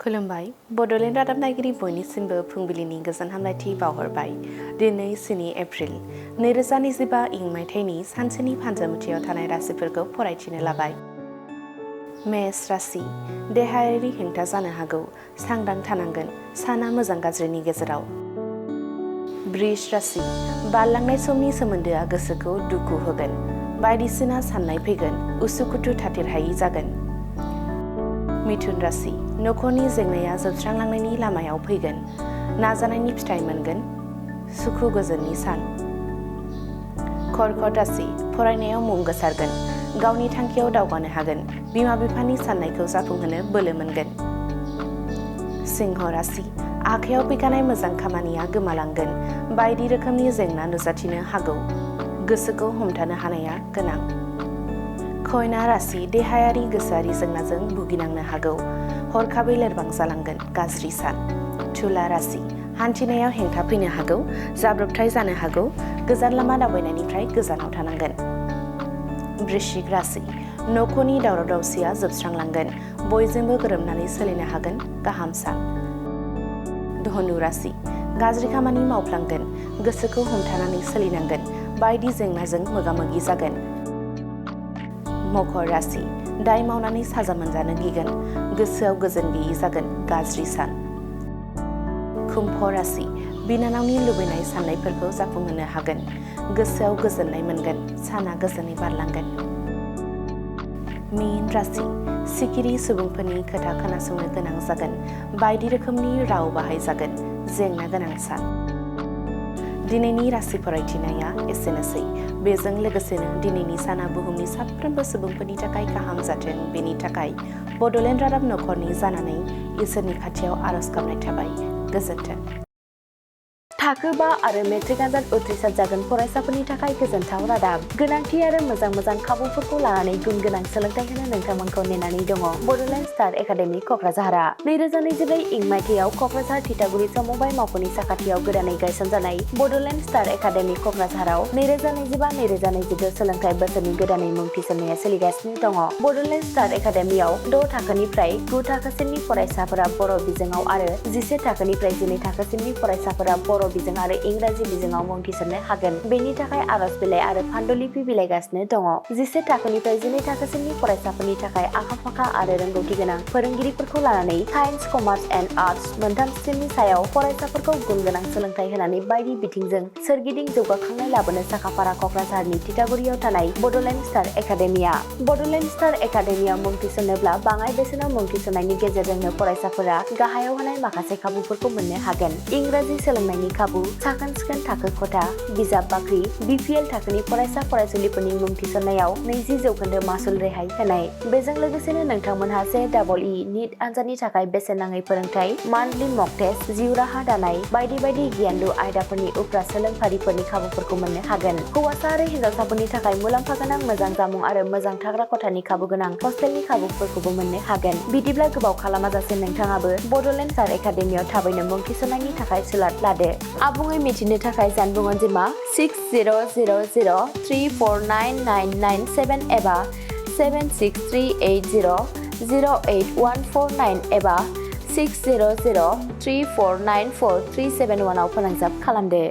खुलुमबाय बड'लेण्ड रादाब नायगिरि बयनिसिमबो फुंबिलिनि गोजोन हामलायथि बावहरबाय। दिनै 7 एप्रिल 2025 इं मायथाइनि सानसेनि फान्जामुथियाव थानाय राशिफोरखौ फरायथिनो लाबाय। मेष राशि देहायारि हेंथा जानो हागौ, सांग्रां थानांगोन, साना मोजां गाज्रिनि गेजेराव। वृष राशि बारलांनाय समनि सोमोन्दोआ गोसोखौ दुखु होगोन, बायदिसिना साननाय फैगोन, उसुखुथु थाथेर हायि जागोन। मिथुन राशि नखरनि जेंनाया जोबस्रांलांनायनि लामायाव फैगोन, नाजानायनि फिथाइ मोनगोन, सुखु गोजोननि सान। कर्कट राशि फरायनायाव मुं गोसारगोन, गावनि थांखियाव दावगानो हागोन, बिमा बिफानि साननायखौ जाफुंहोनो बोलो मोनगोन। सिंह राशि आखायाव फैखानाय मोजां खामानिया गोमालांगोन, बायदि रोखोमनि जेंना नुजाथिनो हागौ, गोसोखौ हमथानो हानाया गोनां। कन्या राशि देहायारि गोसोआरि जेंनाजों भुगिनांनो हागौ, हरखाबै लोरबां जालांगोन, गाज्रि सान। तुला राशि हान्थिनायाव हेंथा फैनो हागौ, जाब्रबथाय जानो हागौ, गोजान लामा दावबायनायनिफ्राय गोजानाव थानांगोन। वृश्चिक राशि नखरनि दावराव दावसिया जोबस्रांलांगोन, बयजोंबो गोरोबनानै सोलिनो हागोन, गाहाम सान। धनु राशि गाज्रि खामानि मावफ्लांगोन, गोसोखौ हमथानानै सोलिनांगोन, बायदि जेंनाजों मोगा मोगि जागोन। मकर राशि दाय मावनानै साजा मोनजानो गिगोन, गोसोआव गोजोन गैयै जागोन, गाज्रि सान। कुम्भ राशि बिनानावनि लुबैनाय साननायफोरखौ जाफुंहोनो हागोन, गोसोआव गोजोननाय मोनगोन, साना गोजोनै बारलांगोन। मीन राशि सिखिरि सुबुंफोरनि खोथा खोनासंनो गोनां जागोन, बायदि रोखोमनि राव बाहायजागोन, जेंना गोनां सान। दिनैनि राशि फरायथिनाया एसेनोसै। बेजों लोगोसेनो दिनैनि साना बुहुमनि साफ्रोमबो सुबुंफोरनि थाखाय गाहाम जाथों, बेनि थाखाय बड'लेण्ड रादाब नखरनि जानानै इसोरनि खाथियाव आरज गाबनाय थाबाय। गोजोन्थों। थाखो 5 आरो मेट्रिक आनजाद उथ्रिसार जागोन फरायसाफोरनि थाखाय गोजोनथाव रादाब। गोनांथि आरो मोजां खाबुफोरखौ लानानै गुन गोनां सोलोंथाइ होनो नोंथांमोनखौ नेनानै दङ बड'लेण्ड स्टार एकाडेमि क'क्राझारआ। 2024 इं मायथाइयाव क'क्राझार थिथागुरि समबाय मावख'नि साखाथियाव गोदानै गायसनजानाय बड'लेण्ड स्टार एकाडेमि क'क्राझाराव 2025-2026 सोलोंथाइ बोसोरनि गोदानै मुं थिसननाया सोलिगासिनो दङ। बड'लेण्ड स्टार एकाडेमियाव 6 थाखोनिफ्राय 9 थाखोसिमनि फरायसाफोरा बर' बिजोङाव आरो 11 थाखोनिफ्राय 12 थाखोसिमनि फरायसाफोरा बर' बिजों आरो इंराजि बिजोङाव मुं थिसननो हागोन। बेनि थाखाय आरज बिलाइ आरो पान्डुलिपि बिलाइगासिनो दङ। 11 थाखोनिफ्राय 12 थाखोसिमनि फरायसाफोरनि थाखाय आखा-फाखा आरो रोंगौथि गोनां फोरोंगिरिफोरखौ लानानै साइन्स, कमार्स एन्ड आर्टस मोनथाम स्ट्रिमनि सायाव फरायसाफोरखौ गुन गोनां सोलोंथाइ होनानै बायदि बिथिंजों सोरगिदिं जौगाखांनाय लाबोनो साखाफारा क'क्राझारनि थिथागुरियाव थानाय Bodoland star academia. Bodoland star एकाडेमियाव मुं थिसननोब्ला बाङाइ बेसेनाव मुं थिसननायनि गेजेरजोंनो फरायसाफोरा गाहायाव होनाय माखासे खाबुफोरखौ मोननो हागोन। इंराजि सोलोंनायनि खाबु, साखोन-सिखोन थाखो खथा, बिजाब बाख्रि, BPL थाखोनि फरायसा फरायसुलिफोरनि मुं थिसननायाव 20% मासुल रेहाय होनाय। बेजों लोगोसेनो नोंथांमोनहा JEE नीट आनजादनि थाखाय बेसेन नाङै फोरोंथाय, मान्थलि मक टेस्ट, जिउ राहा दानाय, बायदि गियानलु आयदाफोरनि उफ्रा सोलोंफारिफोरनि खाबुफोरखौ मोननो हागोन। हौवासा आरो हिन्जावसाफोरनि थाखाय मुलाम्फा गोनां मोजां जामुं आरो मोजां थाग्रा खथानि खाबु गोनां हस्टेलनि खाबुफोरखौबो मोननो हागोन। बिदिब्ला गोबाव खालामाजासे नोंथाङाबो बड'लेण्ड स्टार एकाडेमियाव थाबैनो मुं थिसननायनि थाखाय सुलाद लादो। आबुङै मिथिनो थाखाय जानबुं अनजिमा 6000349997 एबा 7638008149 एबा 6003494371 आव फोनांजाब खालामदो।